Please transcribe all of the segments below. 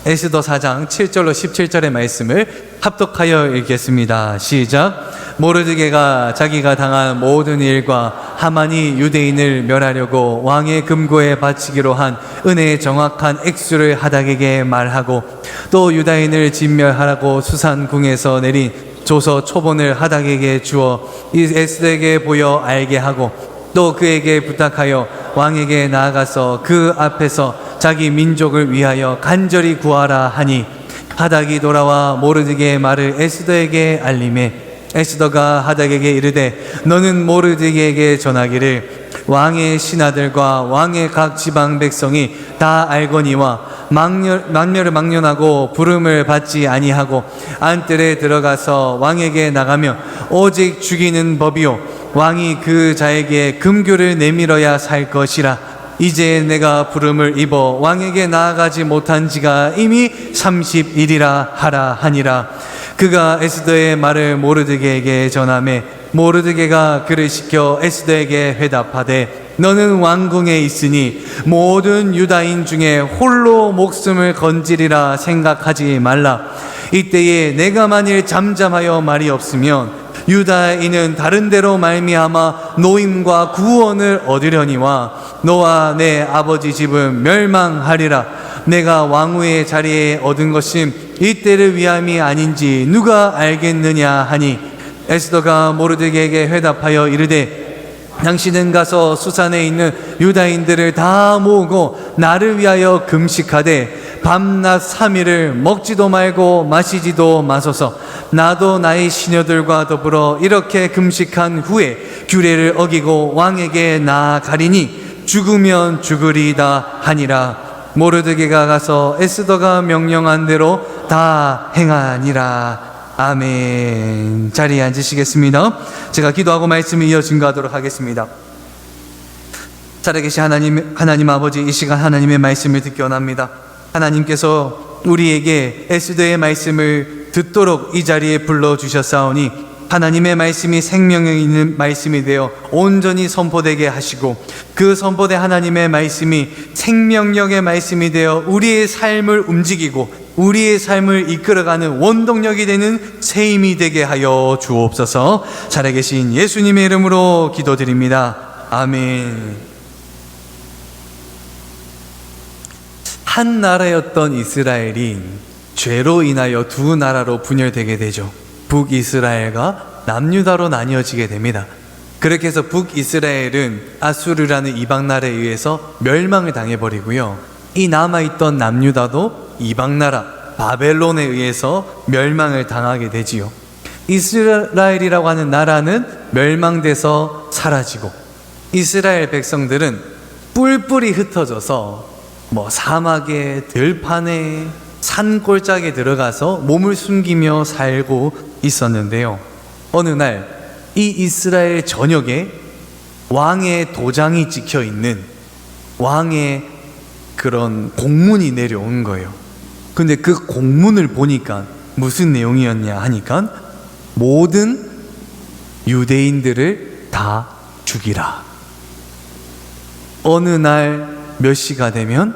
에스더 4장 7절로 17절의 말씀을 합독하여 읽겠습니다. 시작. 모르드게가 자기가 당한 모든 일과 하만이 유대인을 멸하려고 왕의 금고에 바치기로 한 은혜의 정확한 액수를 하닥에게 말하고, 또 유다인을 진멸하라고 수산궁에서 내린 조서 초본을 하닥에게 주어 에스더에게 보여 알게 하고, 또 그에게 부탁하여 왕에게 나아가서 그 앞에서 자기 민족을 위하여 간절히 구하라 하니, 하닥이 돌아와 모르드게의 말을 에스더에게 알림해 에스더가 하닥에게 이르되, 너는 모르드게에게 전하기를 왕의 신하들과 왕의 각 지방 백성이 다 알거니와 만멸을 망령하고 부름을 받지 아니하고 안뜰에 들어가서 왕에게 나가며 오직 죽이는 법이요 왕이 그 자에게 금규를 내밀어야 살 것이라. 이제 내가 부름을 입어 왕에게 나아가지 못한 지가 이미 30일이라 하라 하니라. 그가 에스더의 말을 모르드게에게 전하매 모르드게가 그를 시켜 에스더에게 회답하되, 너는 왕궁에 있으니 모든 유다인 중에 홀로 목숨을 건지리라 생각하지 말라. 이때에 내가 만일 잠잠하여 말이 없으면 유다인은 다른 데로 말미암아 노임과 구원을 얻으려니와 너와 내 아버지 집은 멸망하리라. 내가 왕후의 자리에 얻은 것은 이때를 위함이 아닌지 누가 알겠느냐 하니, 에스더가 모르드게에게 회답하여 이르되, 당신은 가서 수산에 있는 유다인들을 다 모으고 나를 위하여 금식하되 밤낮 3일을 먹지도 말고 마시지도 마소서. 나도 나의 시녀들과 더불어 이렇게 금식한 후에 규례를 어기고 왕에게 나아가리니 죽으면 죽으리이다 하니라. 모르드게가 가서 에스더가 명령한 대로 다 행하니라. 아멘. 자리에 앉으시겠습니다. 제가 기도하고 말씀을 이어 증거하도록 하겠습니다. 살아계신 하나님 아버지, 이 시간 하나님의 말씀을 듣기 원합니다. 하나님께서 우리에게 에스더의 말씀을 듣도록 이 자리에 불러주셨사오니 하나님의 말씀이 생명력 있는 말씀이 되어 온전히 선포되게 하시고, 그 선포된 하나님의 말씀이 생명력의 말씀이 되어 우리의 삶을 움직이고 우리의 삶을 이끌어가는 원동력이 되는 새 힘이 되게 하여 주옵소서. 살아계신 예수님의 이름으로 기도드립니다. 아멘. 한 나라였던 이스라엘이 죄로 인하여 두 나라로 분열되게 되죠. 북이스라엘과 남유다로 나뉘어지게 됩니다. 그렇게 해서 북이스라엘은 아수르라는 이방나라에 의해서 멸망을 당해버리고요, 이 남아있던 남유다도 이방나라 바벨론에 의해서 멸망을 당하게 되지요. 이스라엘이라고 하는 나라는 멸망돼서 사라지고, 이스라엘 백성들은 뿔뿔이 흩어져서 사막에, 들판에, 산골짜기에 들어가서 몸을 숨기며 살고 있었는데요, 어느 날 이 이스라엘 전역에 왕의 도장이 찍혀 있는 왕의 그런 공문이 내려온 거예요. 근데 그 공문을 보니까 무슨 내용이었냐 하니까, 모든 유대인들을 다 죽이라. 어느 날 몇 시가 되면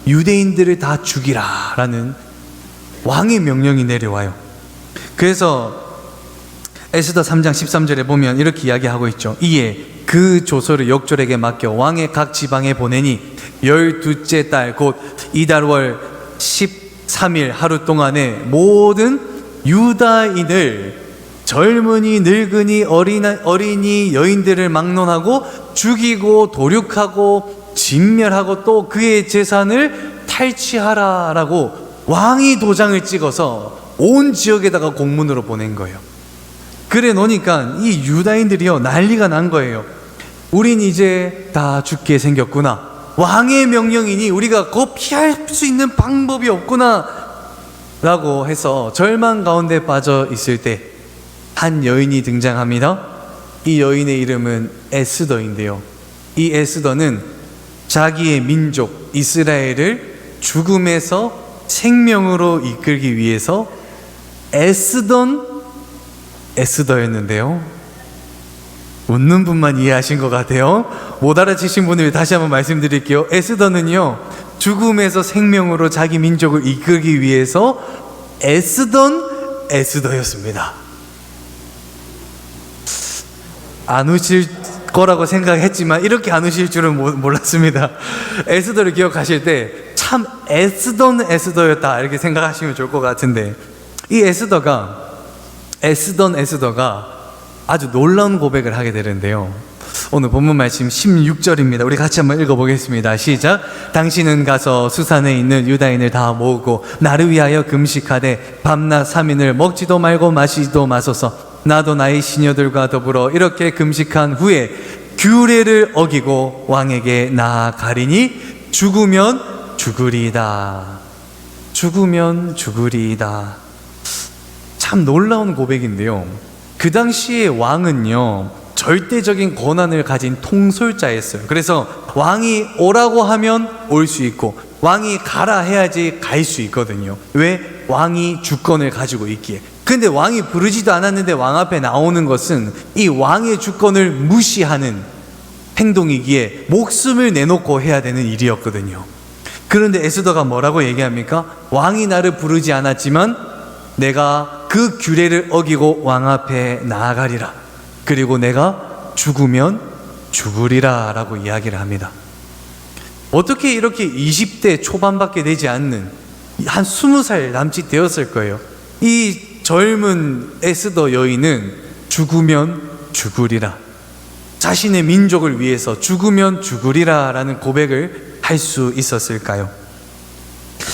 유대인들을 다 죽이라 라는 왕의 명령이 내려와요. 그래서 에스더 3장 13절에 보면 이렇게 이야기하고 있죠. 이에 그 조서를 역졸에게 맡겨 왕의 각 지방에 보내니 12째 달 곧 이달월 13일 하루 동안에 모든 유다인을, 젊은이, 늙은이, 어린이, 여인들을 막론하고 죽이고 도륙하고 진멸하고 또 그의 재산을 탈취하라라고 왕이 도장을 찍어서 온 지역에다가 공문으로 보낸 거예요. 그래 놓으니까 이 유다인들이요, 난리가 난 거예요. 우린 이제 다 죽게 생겼구나. 왕의 명령이니 우리가 그거 피할 수 있는 방법이 없구나 라고 해서 절망 가운데 빠져 있을 때 한 여인이 등장합니다. 이 여인의 이름은 에스더인데요, 이 에스더는 자기의 민족 이스라엘을 죽음에서 생명으로 이끌기 위해서 애쓰던 에스더였는데요, 웃는 분만 이해하신 것 같아요. 못 알아채신 분을 다시 한번 말씀드릴게요. 에스더는요, 죽음에서 생명으로 자기 민족을 이끌기 위해서 애쓰던 에스더였습니다. 안 우실 거라고 생각했지만 이렇게 안 우실 줄은 몰랐습니다. 에스더를 기억하실 때 참 애쓰던 에스더였다 이렇게 생각하시면 좋을 것 같은데, 이 애쓰던 에스더가 아주 놀라운 고백을 하게 되는데요. 오늘 본문 말씀 16절입니다. 우리 같이 한번 읽어보겠습니다. 시작. 당신은 가서 수산에 있는 유다인을 다 모으고 나를 위하여 금식하되 밤낮 3일을 먹지도 말고 마시지도 마소서. 나도 나의 시녀들과 더불어 이렇게 금식한 후에 규례를 어기고 왕에게 나아가리니 죽으면 죽으리이다. 죽으면 죽으리이다. 참 놀라운 고백인데요. 그 당시에 왕은요, 절대적인 권한을 가진 통솔자였어요. 그래서 왕이 오라고 하면 올 수 있고 왕이 가라 해야지 갈 수 있거든요. 왜? 왕이 주권을 가지고 있기에. 근데 왕이 부르지도 않았는데 왕 앞에 나오는 것은 이 왕의 주권을 무시하는 행동이기에 목숨을 내놓고 해야 되는 일이었거든요. 그런데 에스더가 뭐라고 얘기합니까? 왕이 나를 부르지 않았지만 내가 그 규례를 어기고 왕 앞에 나아가리라. 그리고 내가 죽으면 죽으리라 라고 이야기를 합니다. 어떻게 이렇게 20대 초반밖에 되지 않는 한 20살 남짓 되었을 거예요. 이 젊은 에스더 여인은 죽으면 죽으리라, 자신의 민족을 위해서 죽으면 죽으리라 라는 고백을 할 수 있었을까요?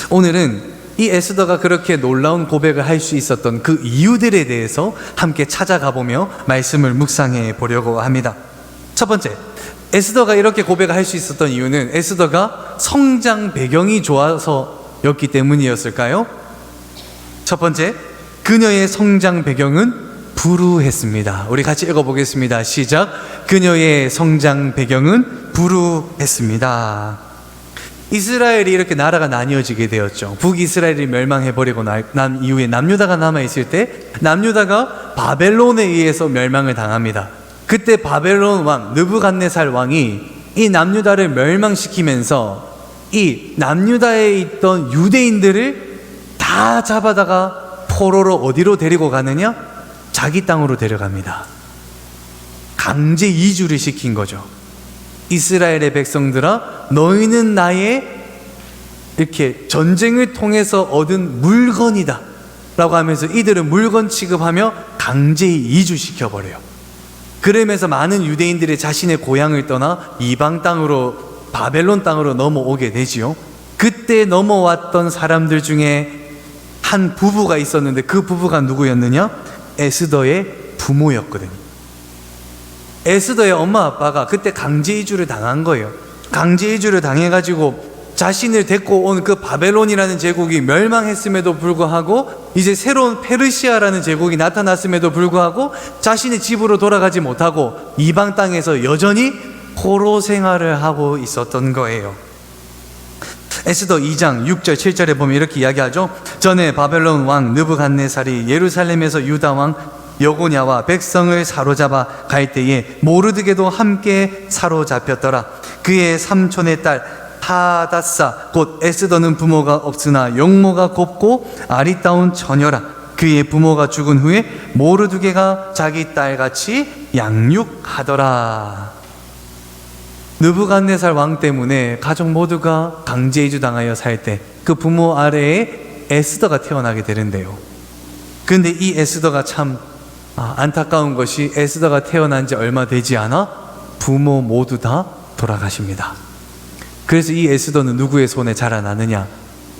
오늘은 이 에스더가 그렇게 놀라운 고백을 할 수 있었던 그 이유들에 대해서 함께 찾아가 보며 말씀을 묵상해 보려고 합니다. 첫 번째, 에스더가 이렇게 고백을 할 수 있었던 이유는 에스더가 성장 배경이 좋아서였기 때문이었을까요? 첫 번째, 그녀의 성장 배경은 불우했습니다. 우리 같이 읽어보겠습니다. 시작. 그녀의 성장 배경은 불우했습니다. 이스라엘이 이렇게 나라가 나뉘어지게 되었죠. 북이스라엘이 멸망해버리고 난 이후에 남유다가 남아있을 때 남유다가 바벨론에 의해서 멸망을 당합니다. 그때 바벨론 왕 느부갓네살 왕이 이 남유다를 멸망시키면서 이 남유다에 있던 유대인들을 다 잡아다가 포로로 어디로 데리고 가느냐? 자기 땅으로 데려갑니다. 강제 이주를 시킨 거죠. 이스라엘의 백성들아, 너희는 나의 이렇게 전쟁을 통해서 얻은 물건이다 라고 하면서 이들은 물건 취급하며 강제 이주시켜버려요. 그러면서 많은 유대인들이 자신의 고향을 떠나 이방 땅으로, 바벨론 땅으로 넘어오게 되지요. 그때 넘어왔던 사람들 중에 한 부부가 있었는데 그 부부가 누구였느냐? 에스더의 부모였거든요. 에스더의 엄마 아빠가 그때 강제 이주를 당한 거예요. 강제 이주를 당해가지고 자신을 데리고 온 그 바벨론이라는 제국이 멸망했음에도 불구하고 이제 새로운 페르시아라는 제국이 나타났음에도 불구하고 자신의 집으로 돌아가지 못하고 이방 땅에서 여전히 포로 생활을 하고 있었던 거예요. 에스더 2장 6절 7절에 보면 이렇게 이야기하죠. 전에 바벨론 왕 느부갓네살이 예루살렘에서 유다 왕 여고냐와 백성을 사로잡아 갈 때에 모르드게도 함께 사로잡혔더라. 그의 삼촌의 딸 하다사 곧 에스더는 부모가 없으나 용모가 곱고 아리따운 처녀라. 그의 부모가 죽은 후에 모르드게가 자기 딸같이 양육하더라. 느부갓네살 왕 때문에 가족 모두가 강제 이주당하여 살 때 그 부모 아래에 에스더가 태어나게 되는데요. 근데 이 에스더가 참 안타까운 것이 에스더가 태어난 지 얼마 되지 않아 부모 모두 다 돌아가십니다. 그래서 이 에스더는 누구의 손에 자라나느냐?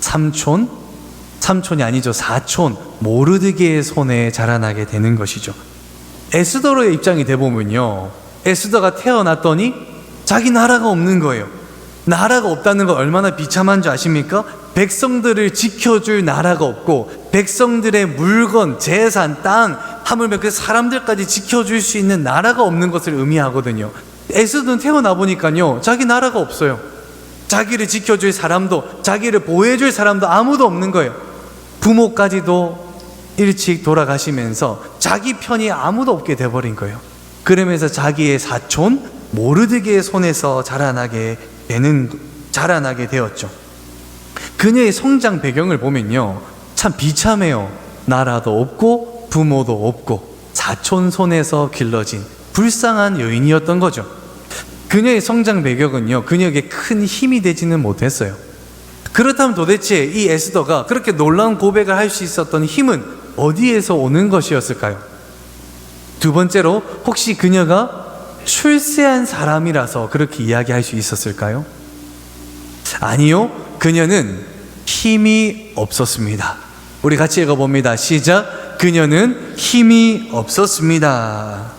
삼촌이 아니죠. 사촌 모르드게의 손에 자라나게 되는 것이죠. 에스더의 입장이 돼보면요, 에스더가 태어났더니 자기 나라가 없는 거예요. 나라가 없다는 거 얼마나 비참한 줄 아십니까? 백성들을 지켜줄 나라가 없고 백성들의 물건, 재산, 땅, 하물며 그 사람들까지 지켜줄 수 있는 나라가 없는 것을 의미하거든요. 에스더는 태어나 보니까요, 자기 나라가 없어요. 자기를 지켜줄 사람도, 자기를 보호해줄 사람도 아무도 없는 거예요. 부모까지도 일찍 돌아가시면서 자기 편이 아무도 없게 돼버린 거예요. 그러면서 자기의 사촌 모르드게의 손에서 자라나게 되었죠. 그녀의 성장 배경을 보면요, 참 비참해요. 나라도 없고 부모도 없고 사촌 손에서 길러진 불쌍한 여인이었던 거죠. 그녀의 성장 배경은요, 그녀에게 큰 힘이 되지는 못했어요. 그렇다면 도대체 이 에스더가 그렇게 놀라운 고백을 할 수 있었던 힘은 어디에서 오는 것이었을까요? 두 번째로, 혹시 그녀가 출세한 사람이라서 그렇게 이야기할 수 있었을까요? 아니요, 그녀는 힘이 없었습니다. 우리 같이 읽어봅니다. 시작. 그녀는 힘이 없었습니다.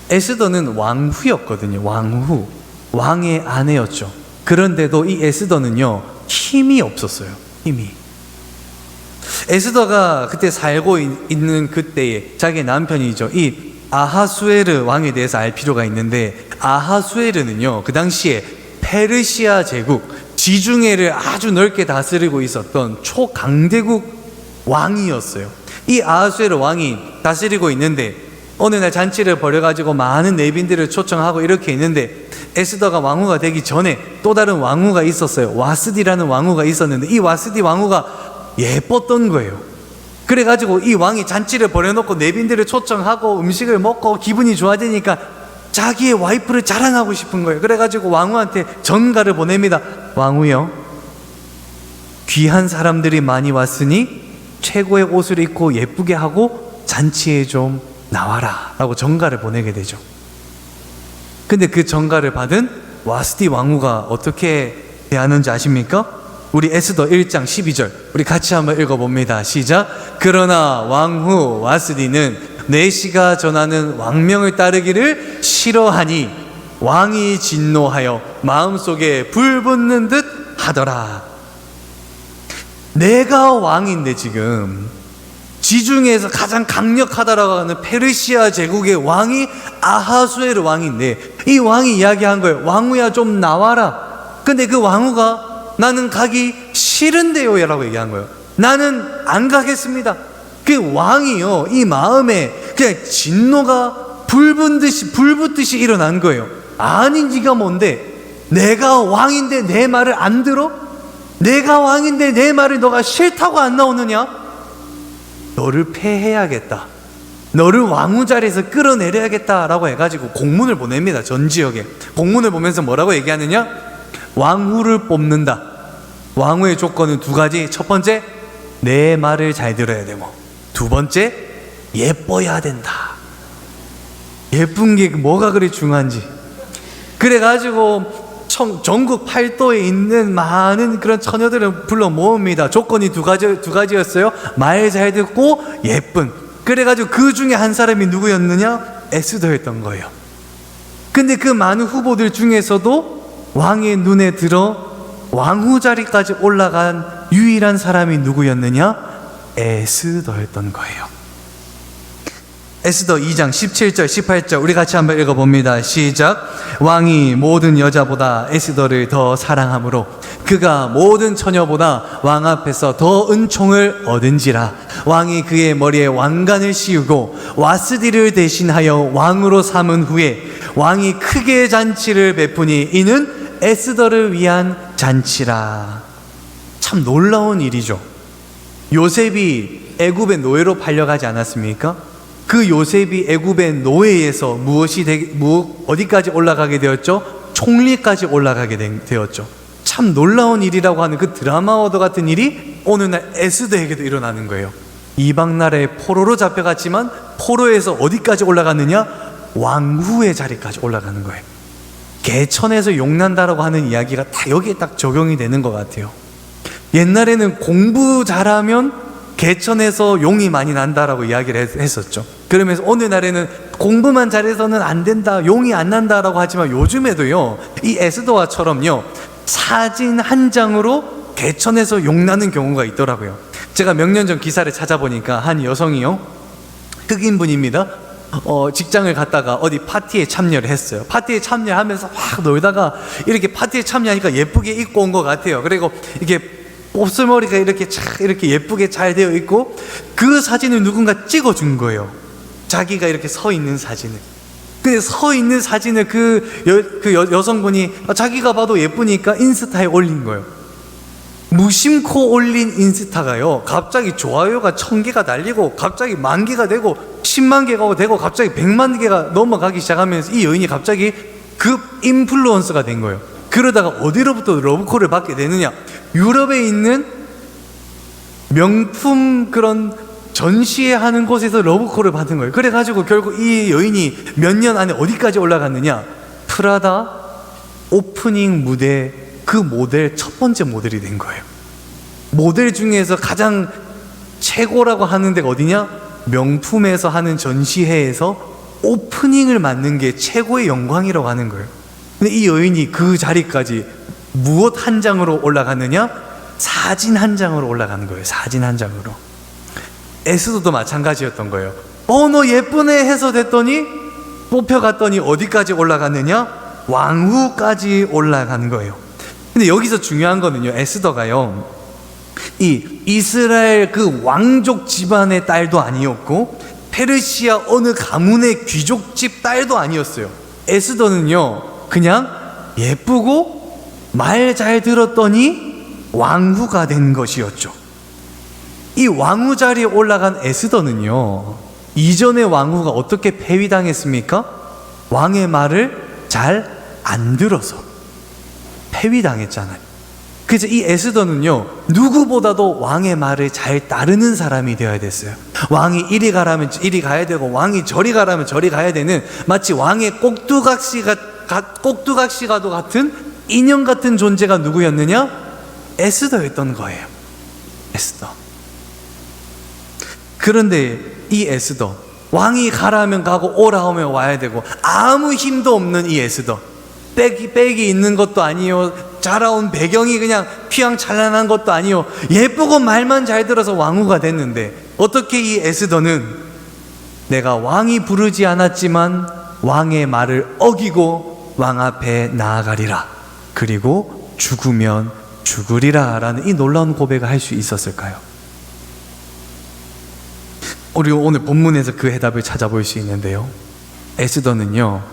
에스더는 왕후였거든요. 왕후, 왕의 아내였죠. 그런데도 이 에스더는요, 힘이 없었어요. 힘이. 에스더가 그때 살고 있는 그때에 자기 남편이죠, 이 아하수에르 왕에 대해서 알 필요가 있는데, 아하수에르는요, 그 당시에 페르시아 제국 지중해를 아주 넓게 다스리고 있었던 초강대국 왕이었어요. 이 아하수에르 왕이 다스리고 있는데 어느 날 잔치를 벌여가지고 많은 내빈들을 초청하고 이렇게 있는데, 에스더가 왕후가 되기 전에 또 다른 왕후가 있었어요. 와스디라는 왕후가 있었는데, 이 와스디 왕후가 예뻤던 거예요. 그래가지고 이 왕이 잔치를 벌여놓고 내빈들을 초청하고 음식을 먹고 기분이 좋아지니까 자기의 와이프를 자랑하고 싶은 거예요. 그래가지고 왕후한테 전가를 보냅니다. 왕후여, 귀한 사람들이 많이 왔으니 최고의 옷을 입고 예쁘게 하고 잔치에 좀 나와라 라고 전가를 보내게 되죠. 근데 그 전가를 받은 와스디 왕후가 어떻게 대하는지 아십니까? 우리 에스더 1장 12절 우리 같이 한번 읽어봅니다. 시작. 그러나 왕후 와스디는 내시가 전하는 왕명을 따르기를 싫어하니 왕이 진노하여 마음속에 불 붙는 듯 하더라. 내가 왕인데, 지금 지중해에서 가장 강력하다라고 하는 페르시아 제국의 왕이 아하수에르 왕인데, 이 왕이 이야기한 거예요. 왕후야, 좀 나와라. 근데 그 왕후가 나는 가기 싫은데요 라고 얘기한 거예요. 나는 안 가겠습니다. 그 왕이요, 이 마음에 그냥 진노가 불 붙듯이 일어난 거예요. 아니, 네가 뭔데? 내가 왕인데 내 말을 안 들어? 내가 왕인데 내 말을 너가 싫다고 안 나오느냐? 너를 폐해야겠다. 너를 왕후 자리에서 끌어내려야겠다 라고 해가지고 공문을 보냅니다. 전 지역에. 공문을 보면서 뭐라고 얘기하느냐? 왕후를 뽑는다. 왕후의 조건은 두 가지. 첫 번째, 내 말을 잘 들어야 되고, 두 번째, 예뻐야 된다. 예쁜 게 뭐가 그리 중요한지. 그래가지고 전국 팔도에 있는 많은 그런 처녀들을 불러 모읍니다. 조건이 두 가지였어요. 말 잘 듣고 예쁜. 그래가지고 그 중에 한 사람이 누구였느냐? 에스더였던 거예요. 근데 그 많은 후보들 중에서도 왕의 눈에 들어 왕후 자리까지 올라간 유일한 사람이 누구였느냐? 에스더였던 거예요. 에스더 2장 17절 18절 우리 같이 한번 읽어봅니다. 시작. 왕이 모든 여자보다 에스더를 더 사랑하므로 그가 모든 처녀보다 왕 앞에서 더 은총을 얻은지라. 왕이 그의 머리에 왕관을 씌우고 와스디를 대신하여 왕으로 삼은 후에 왕이 크게 잔치를 베푸니 이는 에스더를 위한 잔치라. 참 놀라운 일이죠. 요셉이 애굽의 노예로 팔려가지 않았습니까? 그 요셉이 애굽의 노예에서 어디까지 올라가게 되었죠? 총리까지 올라가게 되었죠. 참 놀라운 일이라고 하는 그 드라마와도 같은 일이 어느 날 에스더에게도 일어나는 거예요. 이방 나라에 포로로 잡혀갔지만 포로에서 어디까지 올라갔느냐? 왕후의 자리까지 올라가는 거예요. 개천에서 용난다라고 하는 이야기가 다 여기에 딱 적용이 되는 것 같아요. 옛날에는 공부 잘하면 개천에서 용이 많이 난다라고 이야기를 했었죠. 그러면서 어느 날에는 공부만 잘해서는 안 된다, 용이 안 난다라고 하지만 요즘에도요, 이 에스더와처럼요, 사진 한 장으로 개천에서 용 나는 경우가 있더라고요. 제가 몇 년 전 기사를 찾아보니까 한 여성이요, 흑인분입니다. 직장을 갔다가 어디 파티에 참여를 했어요. 파티에 참여하면서 막 놀다가 이렇게 파티에 참여하니까 예쁘게 입고 온 것 같아요. 그리고 이게 곱슬머리가 이렇게 예쁘게 잘 되어 있고, 그 사진을 누군가 찍어준 거예요. 자기가 이렇게 서 있는 사진을. 근데 서 있는 사진을 그 여성분이 자기가 봐도 예쁘니까 인스타에 올린 거예요. 무심코 올린 인스타가요, 갑자기 좋아요가 1000개가 달리고 갑자기 10,000개가 되고 10만 개가 되고 갑자기 100만 개가 넘어가기 시작하면서 이 여인이 갑자기 급 인플루언서가 된 거예요. 그러다가 어디로부터 러브콜을 받게 되느냐, 유럽에 있는 명품 그런 전시회 하는 곳에서 러브콜을 받은 거예요. 그래가지고 결국 이 여인이 몇 년 안에 어디까지 올라갔느냐, 프라다 오프닝 무대 그 모델 첫 번째 모델이 된 거예요. 모델 중에서 가장 최고라고 하는 데가 어디냐, 명품에서 하는 전시회에서 오프닝을 맡는 게 최고의 영광이라고 하는 거예요. 근데 이 여인이 그 자리까지 무엇 한 장으로 올라갔느냐, 사진 한 장으로 올라가는 거예요. 사진 한 장으로. 에스더도 마찬가지였던 거예요. 너 예쁘네 해서 됐더니 뽑혀갔더니 어디까지 올라갔느냐, 왕후까지 올라간 거예요. 근데 여기서 중요한 거는요, 에스더가요, 이 이스라엘 그 왕족 집안의 딸도 아니었고 페르시아 어느 가문의 귀족집 딸도 아니었어요. 에스더는요, 그냥 예쁘고 말 잘 들었더니 왕후가 된 것이었죠. 이 왕후 자리에 올라간 에스더는요, 이전의 왕후가 어떻게 폐위당했습니까? 왕의 말을 잘 안 들어서 폐위당했잖아요. 그래서 이 에스더는요, 누구보다도 왕의 말을 잘 따르는 사람이 되어야 됐어요. 왕이 이리 가라면 이리 가야 되고, 왕이 저리 가라면 저리 가야 되는, 마치 왕의 꼭두각시가도 같은 인형 같은 존재가 누구였느냐? 에스더였던 거예요. 에스더. 그런데 이 에스더, 왕이 가라면 가고 오라 하면 와야 되고 아무 힘도 없는 이 에스더, 백이 있는 것도 아니요, 자라온 배경이 그냥 휘황찬란한 것도 아니요, 예쁘고 말만 잘 들어서 왕후가 됐는데, 어떻게 이 에스더는 내가 왕이 부르지 않았지만 왕의 말을 어기고 왕 앞에 나아가리라, 그리고 죽으면 죽으리라 라는 이 놀라운 고백을 할 수 있었을까요? 우리 오늘 본문에서 그 해답을 찾아볼 수 있는데요, 에스더는요,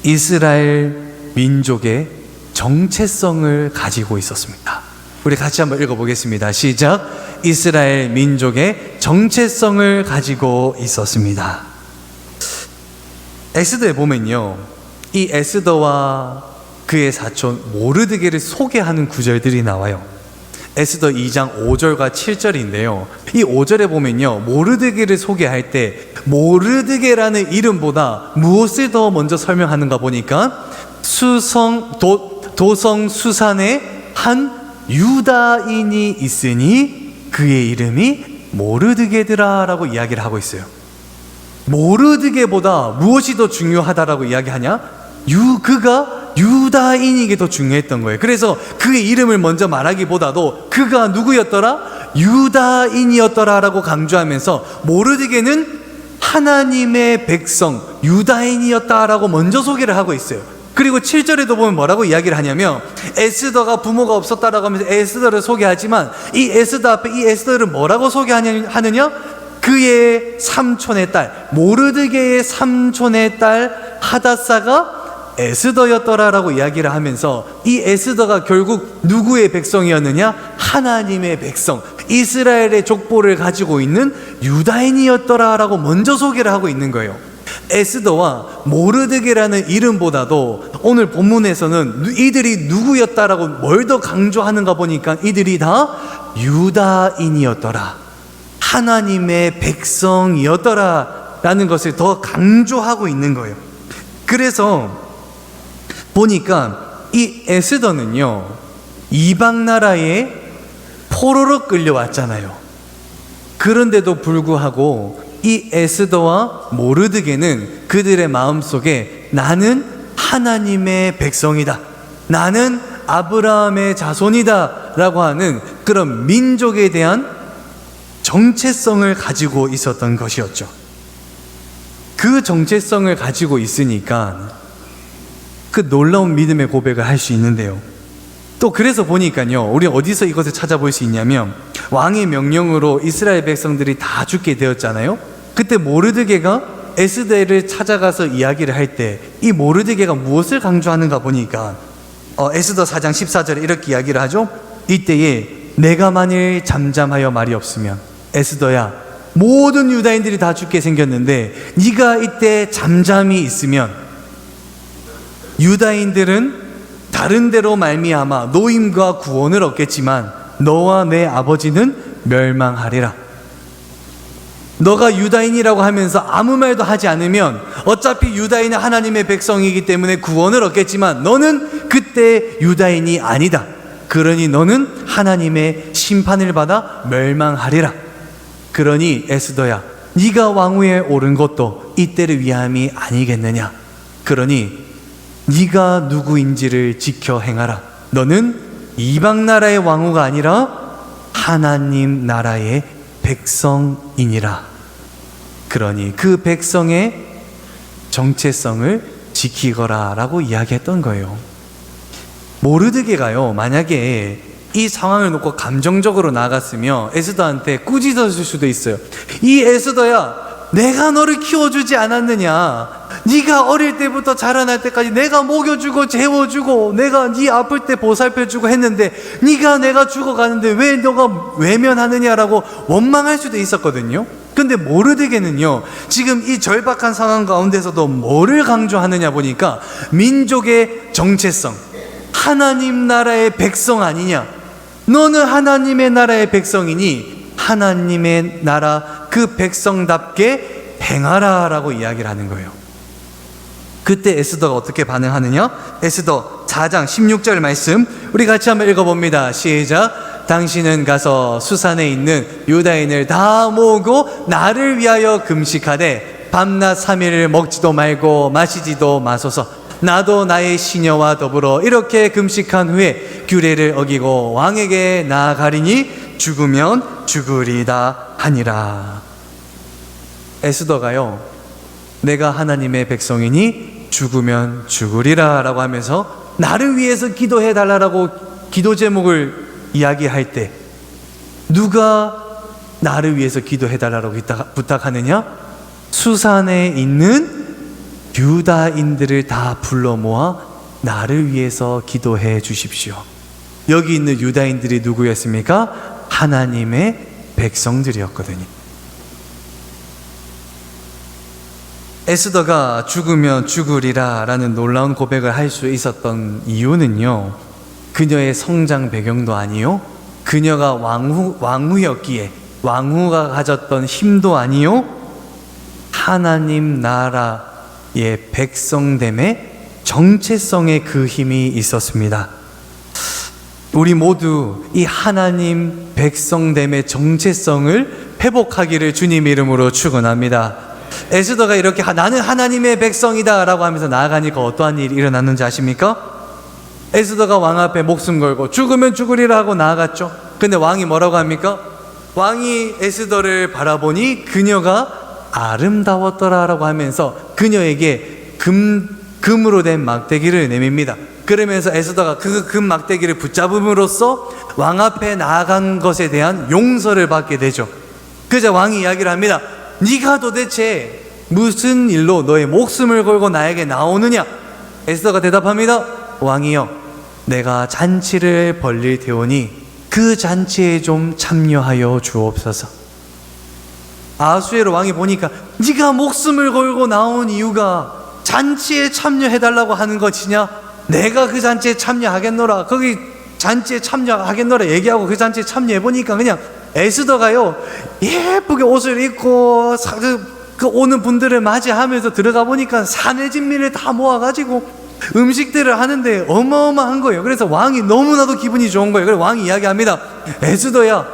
이스라엘 민족의 정체성을 가지고 있었습니다. 우리 같이 한번 읽어보겠습니다. 시작. 이스라엘 민족의 정체성을 가지고 있었습니다. 에스더에 보면요, 이 에스더와 그의 사촌 모르드게를 소개하는 구절들이 나와요. 에스더 2장 5절과 7절인데요 이 5절에 보면요, 모르드게를 소개할 때 모르드게라는 이름보다 무엇을 더 먼저 설명하는가 보니까 도성 수산에 한 유다인이 있으니 그의 이름이 모르드게더라 라고 이야기를 하고 있어요. 모르드게보다 무엇이 더 중요하다라고 이야기하냐? 그가 유다인에게 더 중요했던 거예요. 그래서 그의 이름을 먼저 말하기보다도 그가 누구였더라? 유다인이었더라 라고 강조하면서 모르드게는 하나님의 백성 유다인이었다라고 먼저 소개를 하고 있어요. 그리고 7절에도 보면 뭐라고 이야기를 하냐면, 에스더가 부모가 없었다라고 하면서 에스더를 소개하지만 이 에스더 앞에 이 에스더를 뭐라고 소개하느냐? 그의 삼촌의 딸, 모르드게의 삼촌의 딸 하다사가 에스더였더라라고 이야기를 하면서, 이 에스더가 결국 누구의 백성이었느냐? 하나님의 백성, 이스라엘의 족보를 가지고 있는 유다인이었더라라고 먼저 소개를 하고 있는 거예요. 에스더와 모르드게라는 이름보다도 오늘 본문에서는 이들이 누구였다라고 뭘 더 강조하는가 보니까 이들이 다 유다인이었더라, 하나님의 백성이었더라 라는 것을 더 강조하고 있는 거예요. 그래서 보니까 이 에스더는요, 이방 나라에 포로로 끌려왔잖아요. 그런데도 불구하고 이 에스더와 모르드게는 그들의 마음속에 나는 하나님의 백성이다, 나는 아브라함의 자손이다 라고 하는 그런 민족에 대한 정체성을 가지고 있었던 것이었죠. 그 정체성을 가지고 있으니까 그 놀라운 믿음의 고백을 할 수 있는데요, 또 그래서 보니까요, 우리 어디서 이것을 찾아볼 수 있냐면, 왕의 명령으로 이스라엘 백성들이 다 죽게 되었잖아요. 그때 모르드게가 에스더를 찾아가서 이야기를 할 때 이 모르드게가 무엇을 강조하는가 보니까 에스더 4장 14절에 이렇게 이야기를 하죠. 이때에 내가 만일 잠잠하여 말이 없으면, 에스더야, 모든 유다인들이 다 죽게 생겼는데 네가 이때 잠잠히 있으면 유다인들은 다른 데로 말미암아 노임과 구원을 얻겠지만 너와 내 아버지는 멸망하리라. 너가 유다인이라고 하면서 아무 말도 하지 않으면 어차피 유다인은 하나님의 백성이기 때문에 구원을 얻겠지만 너는 그때 유다인이 아니다. 그러니 너는 하나님의 심판을 받아 멸망하리라. 그러니 에스더야, 네가 왕위에 오른 것도 이때를 위함이 아니겠느냐. 그러니 네가 누구인지를 지켜 행하라. 너는 이방 나라의 왕후가 아니라 하나님 나라의 백성이니라. 그러니 그 백성의 정체성을 지키거라 라고 이야기했던 거예요. 모르드게가요, 만약에 이 상황을 놓고 감정적으로 나갔으면 에스더한테 꾸짖었을 수도 있어요. 이 에스더야, 내가 너를 키워주지 않았느냐. 네가 어릴 때부터 자라날 때까지 내가 먹여주고 재워주고 내가 네 아플 때 보살펴주고 했는데 네가 내가 죽어가는데 왜 너가 외면하느냐라고 원망할 수도 있었거든요. 근데 모르드게는요, 지금 이 절박한 상황 가운데서도 뭐를 강조하느냐 보니까 민족의 정체성, 하나님 나라의 백성 아니냐. 너는 하나님의 나라의 백성이니 하나님의 나라 그 백성답게 행하라 라고 이야기를 하는 거예요. 그때 에스더가 어떻게 반응하느냐? 에스더 4장 16절 말씀 우리 같이 한번 읽어봅니다. 시작. 당신은 가서 수산에 있는 유다인을 다 모으고 나를 위하여 금식하되 밤낮 3일을 먹지도 말고 마시지도 마소서. 나도 나의 시녀와 더불어 이렇게 금식한 후에 규례를 어기고 왕에게 나아가리니 죽으면 죽으리다 하니라. 에스더가요, 내가 하나님의 백성이니 죽으면 죽으리라 라고 하면서 나를 위해서 기도해 달라고 기도 제목을 이야기할 때 누가 나를 위해서 기도해 달라고 부탁하느냐? 수산에 있는 유다인들을 다 불러 모아 나를 위해서 기도해 주십시오. 여기 있는 유다인들이 누구였습니까? 하나님의 백성들이었거든요. 에스더가 죽으면 죽으리라 라는 놀라운 고백을 할 수 있었던 이유는요, 그녀의 성장 배경도 아니요, 그녀가 왕후였기에 왕후가 가졌던 힘도 아니요, 하나님 나라의 백성됨의 정체성에 그 힘이 있었습니다. 우리 모두 이 하나님 백성됨의 정체성을 회복하기를 주님 이름으로 축원합니다. 에스더가 이렇게 나는 하나님의 백성이다 라고 하면서 나아가니까 어떠한 일이 일어났는지 아십니까? 에스더가 왕 앞에 목숨 걸고 죽으면 죽으리라 하고 나아갔죠. 근데 왕이 뭐라고 합니까? 왕이 에스더를 바라보니 그녀가 아름다웠더라 라고 하면서 그녀에게 금으로 된 막대기를 내밉니다. 그러면서 에스더가 그 금 막대기를 붙잡음으로써 왕 앞에 나아간 것에 대한 용서를 받게 되죠. 그래서 왕이 이야기를 합니다. 네가 도대체 무슨 일로 너의 목숨을 걸고 나에게 나오느냐? 에스더가 대답합니다. 왕이여, 내가 잔치를 벌릴 테오니 그 잔치에 좀 참여하여 주옵소서. 아하수에로 왕이 보니까 네가 목숨을 걸고 나온 이유가 잔치에 참여해달라고 하는 것이냐? 내가 그 잔치에 참여하겠노라. 거기 잔치에 참여하겠노라 얘기하고 그 잔치에 참여해보니까 그냥 에스더가요, 예쁘게 옷을 입고 그 오는 분들을 맞이하면서 들어가 보니까 사내 진미를 다 모아가지고 음식들을 하는데 어마어마한 거예요. 그래서 왕이 너무나도 기분이 좋은 거예요. 그래서 왕이 이야기합니다. 에스더야,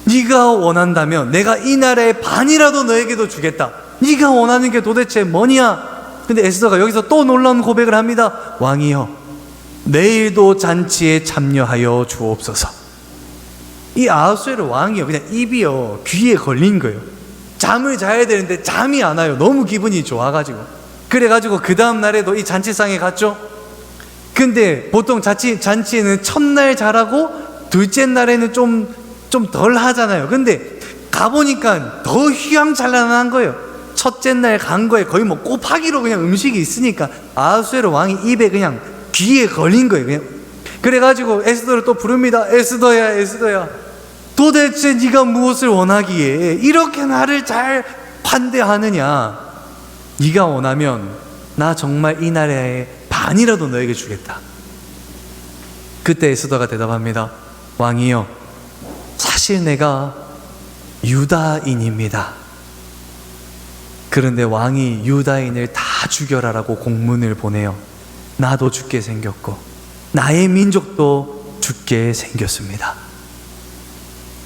네가 원한다면 내가 이 나라의 반이라도 너에게도 주겠다. 네가 원하는 게 도대체 뭐냐? 근데 에스더가 여기서 또 놀라운 고백을 합니다. 왕이여, 내일도 잔치에 참여하여 주옵소서. 이 아하수에로 왕이요, 그냥 입이요 귀에 걸린 거예요. 잠을 자야 되는데 잠이 안 와요. 너무 기분이 좋아가지고. 그래가지고 그 다음 날에도 이 잔치상에 갔죠. 근데 보통 잔치에는 첫날 잘하고 둘째 날에는 좀 덜 하잖아요. 근데 가보니까 더 휘황찬란한 거예요. 첫째 날 간 거에 거의 뭐 곱하기로 그냥 음식이 있으니까 아하수에로 왕이 입에 그냥 귀에 걸린 거예요. 그냥 그래가지고 에스더를 또 부릅니다. 에스더야, 에스더야, 도대체 네가 무엇을 원하기에 이렇게 나를 잘 환대하느냐? 네가 원하면 나 정말 이 나라의 반이라도 너에게 주겠다. 그때 에스더가 대답합니다. 왕이여, 사실 내가 유다인입니다. 그런데 왕이 유다인을 다 죽여라라고 공문을 보내요. 나도 죽게 생겼고 나의 민족도 죽게 생겼습니다.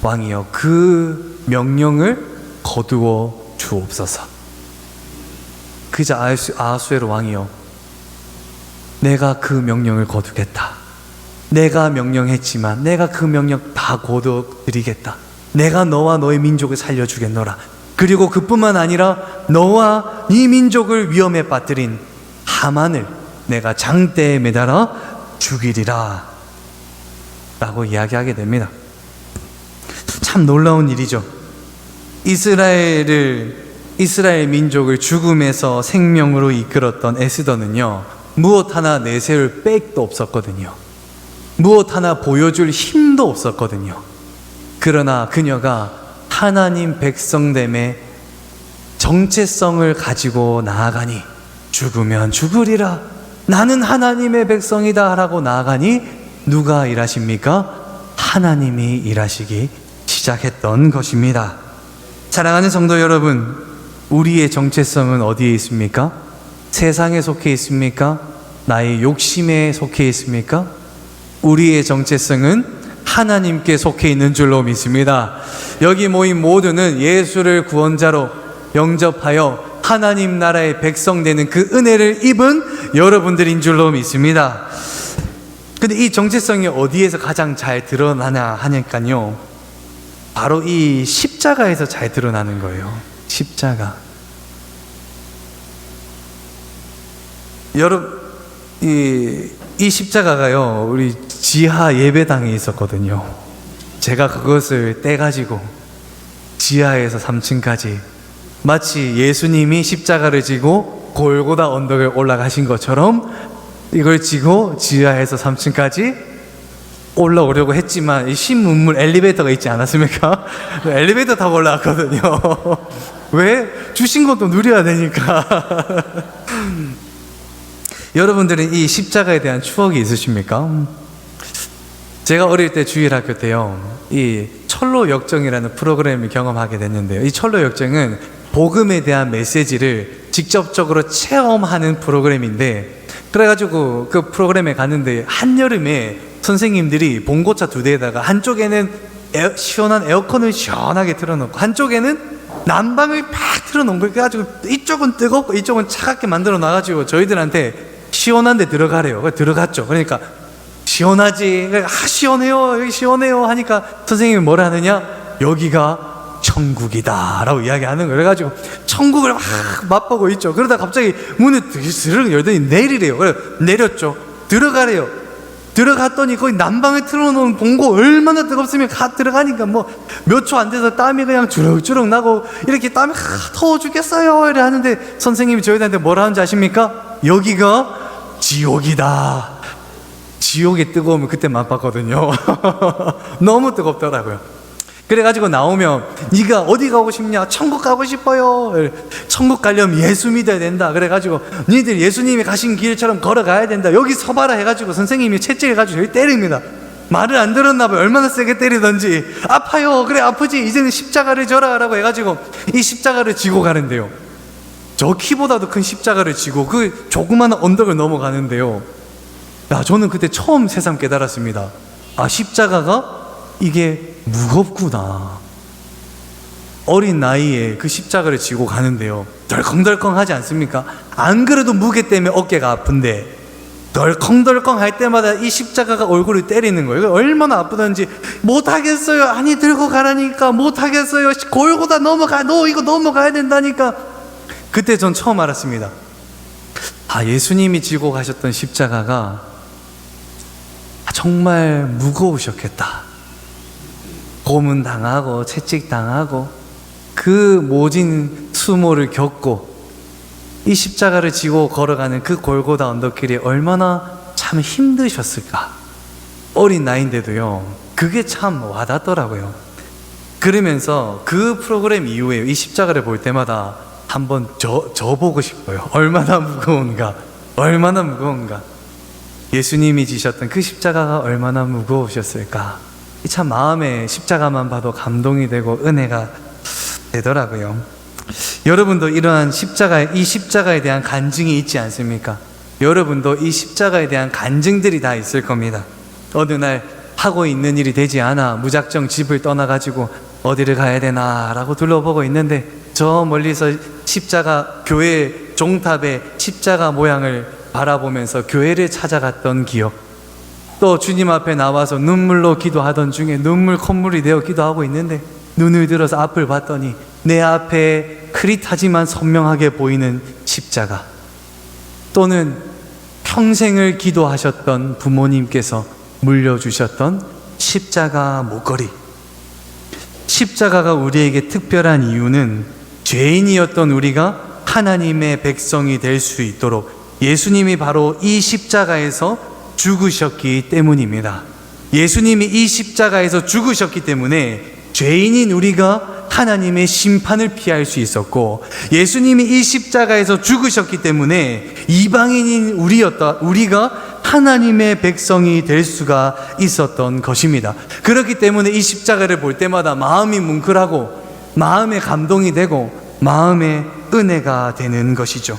왕이여, 그 명령을 거두어 주옵소서. 그자 아하수에로 왕이여, 내가 그 명령을 거두겠다. 내가 명령했지만 내가 그 명령 다 거두어 드리겠다. 내가 너와 너의 민족을 살려주겠노라. 그리고 그뿐만 아니라 너와 네 민족을 위험에 빠뜨린 하만을 내가 장대에 매달아 죽이리라 라고 이야기하게 됩니다. 참 놀라운 일이죠. 이스라엘 민족을 죽음에서 생명으로 이끌었던 에스더는요, 무엇 하나 내세울 백도 없었거든요. 무엇 하나 보여줄 힘도 없었거든요. 그러나 그녀가 하나님 백성됨의 정체성을 가지고 나아가니, 죽으면 죽으리라, 나는 하나님의 백성이다 라고 나아가니 누가 일하십니까? 하나님이 일하시기 시작했던 것입니다. 사랑하는 성도 여러분, 우리의 정체성은 어디에 있습니까? 세상에 속해 있습니까? 나의 욕심에 속해 있습니까? 우리의 정체성은 하나님께 속해 있는 줄로 믿습니다. 여기 모인 모두는 예수를 구원자로 영접하여 하나님 나라의 백성 되는 그 은혜를 입은 여러분들인 줄로 믿습니다. 근데 이 정체성이 어디에서 가장 잘 드러나냐 하니까요, 바로 이 십자가에서 잘 드러나는 거예요. 십자가. 여러분, 이 십자가가요, 우리 지하 예배당에 있었거든요. 제가 그것을 떼가지고 지하에서 3층까지 마치 예수님이 십자가를 지고 골고다 언덕을 올라가신 것처럼 이걸 지고 지하에서 3층까지 올라오려고 했지만, 이 신문물 엘리베이터가 있지 않았습니까? 엘리베이터 타고 올라왔거든요. 왜? 주신 것도 누려야 되니까. 여러분들은 이 십자가에 대한 추억이 있으십니까? 제가 어릴 때 주일학교 때요, 이 철로 역정이라는 프로그램을 경험하게 됐는데요, 이 철로 역정은 복음에 대한 메시지를 직접적으로 체험하는 프로그램인데, 그래가지고 그 프로그램에 갔는데 한여름에 선생님들이 봉고차 2대에다가 한쪽에는 시원한 에어컨을 시원하게 틀어놓고 한쪽에는 난방을 팍 틀어놓은 거예요. 그래가지고 이쪽은 뜨겁고 이쪽은 차갑게 만들어 놔가지고 저희들한테 시원한 데 들어가래요. 그래서 들어갔죠. 그러니까 시원하지, 시원해요, 여기 시원해요 하니까 선생님이 뭐라 하느냐, 여기가 천국이다 라고 이야기하는 거예요. 그래가지고 천국을 막 맛보고 있죠. 그러다 갑자기 문을 드르륵 열더니 내리래요. 그래서 내렸죠. 들어가래요. 들어갔더니 거기 난방에 틀어놓은 봉고 얼마나 뜨겁으면 들어가니까 뭐 몇 초 안 돼서 땀이 그냥 주룩주룩 나고 이렇게 땀이 더워 죽겠어요 이래 하는데, 선생님이 저희들한테 뭐라 하는지 아십니까? 여기가 지옥이다. 지옥의 뜨거움을 그때 맛봤거든요. 너무 뜨겁더라고요. 그래가지고 나오면 네가 어디 가고 싶냐? 천국 가고 싶어요. 천국 가려면 예수 믿어야 된다. 그래가지고 니들 예수님이 가신 길처럼 걸어가야 된다. 여기 서봐라 해가지고 선생님이 채찍해가지고 저희 때립니다. 말을 안 들었나 봐요. 얼마나 세게 때리던지. 아파요. 그래 아프지. 이제는 십자가를 져라 라고 해가지고 이 십자가를 지고 가는데요, 저 키보다도 큰 십자가를 지고 그 조그마한 언덕을 넘어가는데요, 야, 저는 그때 처음 새삼 깨달았습니다. 아, 십자가가 이게 무겁구나. 어린 나이에 그 십자가를 지고 가는데요, 덜컹덜컹 하지 않습니까? 안 그래도 무게 때문에 어깨가 아픈데 덜컹덜컹 할 때마다 이 십자가가 얼굴을 때리는 거예요. 얼마나 아프던지. 못하겠어요. 아니 들고 가라니까. 못하겠어요. 골고다 넘어가. 너 이거 넘어가야 된다니까. 그때 전 처음 알았습니다. 아, 예수님이 지고 가셨던 십자가가 정말 무거우셨겠다. 고문당하고 채찍당하고 그 모진 수모를 겪고 이 십자가를 지고 걸어가는 그 골고다 언덕길이 얼마나 참 힘드셨을까. 어린 나이인데도요, 그게 참 와닿더라고요. 그러면서 그 프로그램 이후에 이 십자가를 볼 때마다 한번 저 보고 싶어요. 얼마나 무거운가, 얼마나 무거운가. 예수님이 지셨던 그 십자가가 얼마나 무거우셨을까. 참 마음에 십자가만 봐도 감동이 되고 은혜가 되더라고요. 여러분도 이러한 이 십자가에 대한 간증이 있지 않습니까? 여러분도 이 십자가에 대한 간증들이 다 있을 겁니다. 어느 날 하고 있는 일이 되지 않아 무작정 집을 떠나가지고 어디를 가야 되나 라고 둘러보고 있는데 저 멀리서 십자가, 교회 종탑에 십자가 모양을 바라보면서 교회를 찾아갔던 기억, 또 주님 앞에 나와서 눈물로 기도하던 중에 눈물 콧물이 되어 기도하고 있는데 눈을 들어서 앞을 봤더니 내 앞에 흐릿하지만 선명하게 보이는 십자가, 또는 평생을 기도하셨던 부모님께서 물려주셨던 십자가 목걸이. 십자가가 우리에게 특별한 이유는 죄인이었던 우리가 하나님의 백성이 될 수 있도록 예수님이 바로 이 십자가에서 죽으셨기 때문입니다. 예수님이 이 십자가에서 죽으셨기 때문에 죄인인 우리가 하나님의 심판을 피할 수 있었고, 예수님이 이 십자가에서 죽으셨기 때문에 이방인인 우리가 하나님의 백성이 될 수가 있었던 것입니다. 그렇기 때문에 이 십자가를 볼 때마다 마음이 뭉클하고 마음에 감동이 되고 마음에 은혜가 되는 것이죠.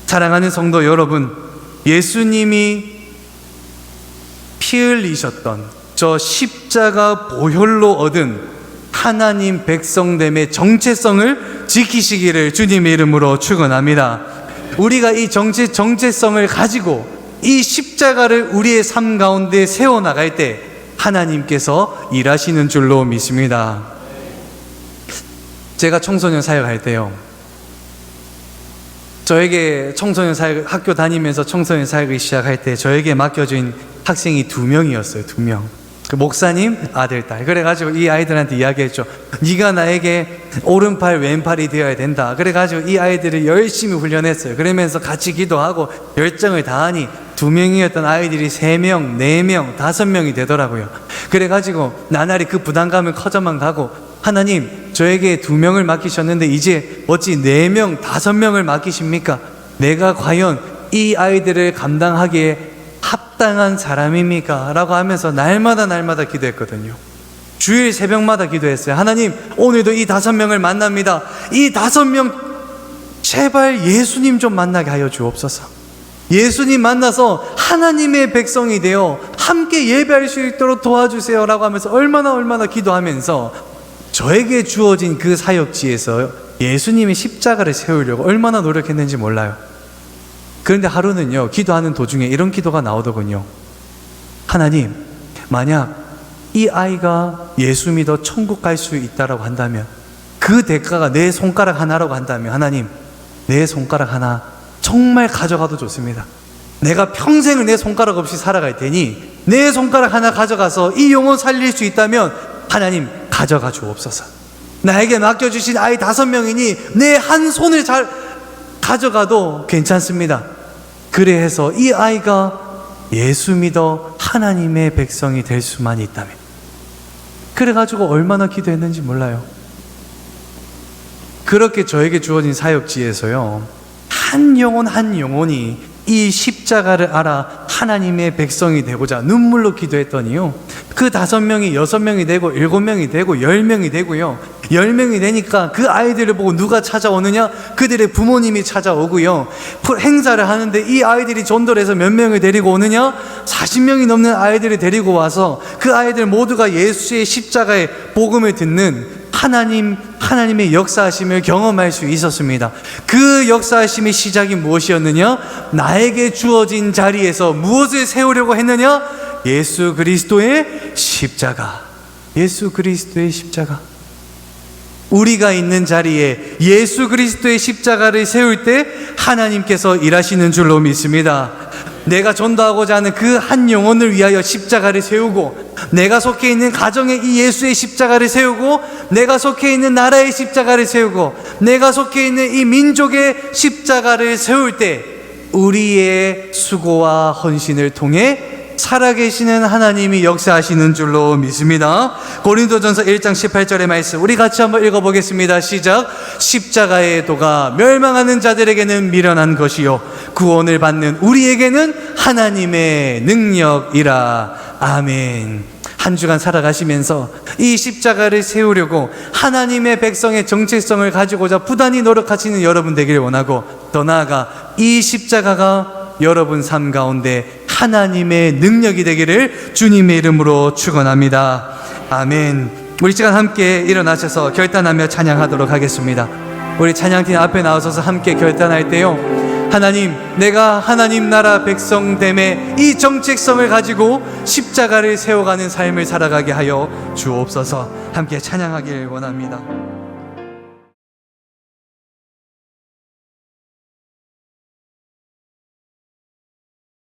사랑하는 성도 여러분, 예수님이 피 흘리셨던 저 십자가 보혈로 얻은 하나님 백성됨의 정체성을 지키시기를 주님의 이름으로 축원합니다. 우리가 이 정체성을 가지고 이 십자가를 우리의 삶 가운데 세워나갈 때 하나님께서 일하시는 줄로 믿습니다. 제가 청소년 사역할 때요, 저에게 청소년 사역, 학교 다니면서 청소년 사역을 시작할 때 저에게 맡겨진 학생이 2명이었어요. 2명. 그 목사님 아들, 딸. 그래가지고 이 아이들한테 이야기했죠. 네가 나에게 오른팔 왼팔이 되어야 된다. 그래가지고 이 아이들을 열심히 훈련했어요. 그러면서 같이 기도하고 열정을 다하니 2명이었던 아이들이 3명, 4명, 5명이 되더라고요. 그래가지고 나날이 그 부담감은 커져만 가고, 하나님 저에게 2명을 맡기셨는데 이제 어찌 4명, 5명을 맡기십니까? 내가 과연 이 아이들을 감당하기에 합당한 사람입니까? 라고 하면서 날마다 기도했거든요. 주일 새벽마다 기도했어요. 하나님, 오늘도 이 5명을 만납니다. 이 5명 제발 예수님 좀 만나게 하여 주옵소서. 예수님 만나서 하나님의 백성이 되어 함께 예배할 수 있도록 도와주세요 라고 하면서 얼마나 기도하면서 저에게 주어진 그 사역지에서 예수님의 십자가를 세우려고 얼마나 노력했는지 몰라요. 그런데 하루는요, 기도하는 도중에 이런 기도가 나오더군요. 하나님, 만약 이 아이가 예수 믿어 천국 갈 수 있다라고 한다면, 그 대가가 내 손가락 하나라고 한다면, 하나님, 내 손가락 하나 정말 가져가도 좋습니다. 내가 평생을 내 손가락 없이 살아갈 테니 내 손가락 하나 가져가서 이 영혼 살릴 수 있다면 하나님 가져가 주옵소서. 나에게 맡겨주신 아이 5명이니 내 한 손을 잘 가져가도 괜찮습니다. 그래 해서 이 아이가 예수 믿어 하나님의 백성이 될 수만 있다면, 그래가지고 얼마나 기도했는지 몰라요. 그렇게 저에게 주어진 사역지에서요, 한 영혼이 이 십자가를 알아 하나님의 백성이 되고자 눈물로 기도했더니요, 그 5명이 6명이 되고 7명이 되고 10명이 되고요, 10명이 되니까 그 아이들을 보고 누가 찾아오느냐? 그들의 부모님이 찾아오고요, 행사를 하는데 이 아이들이 전도를 해서 몇 명을 데리고 오느냐? 40명이 넘는 아이들을 데리고 와서 그 아이들 모두가 예수의 십자가의 복음을 듣는 하나님의 역사하심을 경험할 수 있었습니다. 그 역사하심의 시작이 무엇이었느냐? 나에게 주어진 자리에서 무엇을 세우려고 했느냐? 예수 그리스도의 십자가. 예수 그리스도의 십자가. 우리가 있는 자리에 예수 그리스도의 십자가를 세울 때 하나님께서 일하시는 줄로 믿습니다. 내가 전도하고자 하는 그 한 영혼을 위하여 십자가를 세우고, 내가 속해 있는 가정에 이 예수의 십자가를 세우고, 내가 속해 있는 나라의 십자가를 세우고, 내가 속해 있는 이 민족의 십자가를 세울 때 우리의 수고와 헌신을 통해 살아계시는 하나님이 역사하시는 줄로 믿습니다. 고린도전서 1장 18절의 말씀 우리 같이 한번 읽어보겠습니다. 시작. 십자가의 도가 멸망하는 자들에게는 미련한 것이요 구원을 받는 우리에게는 하나님의 능력이라. 아멘. 한 주간 살아가시면서 이 십자가를 세우려고 하나님의 백성의 정체성을 가지고자 부단히 노력하시는 여러분 되기를 원하고, 더 나아가 이 십자가가 여러분 삶 가운데 하나님의 능력이 되기를 주님의 이름으로 축원합니다. 아멘. 우리 시간 함께 일어나셔서 결단하며 찬양하도록 하겠습니다. 우리 찬양팀 앞에 나와서 함께 결단할 때요, 하나님, 내가 하나님 나라 백성됨의 이 정체성을 가지고 십자가를 세워가는 삶을 살아가게 하여 주옵소서. 함께 찬양하길 원합니다.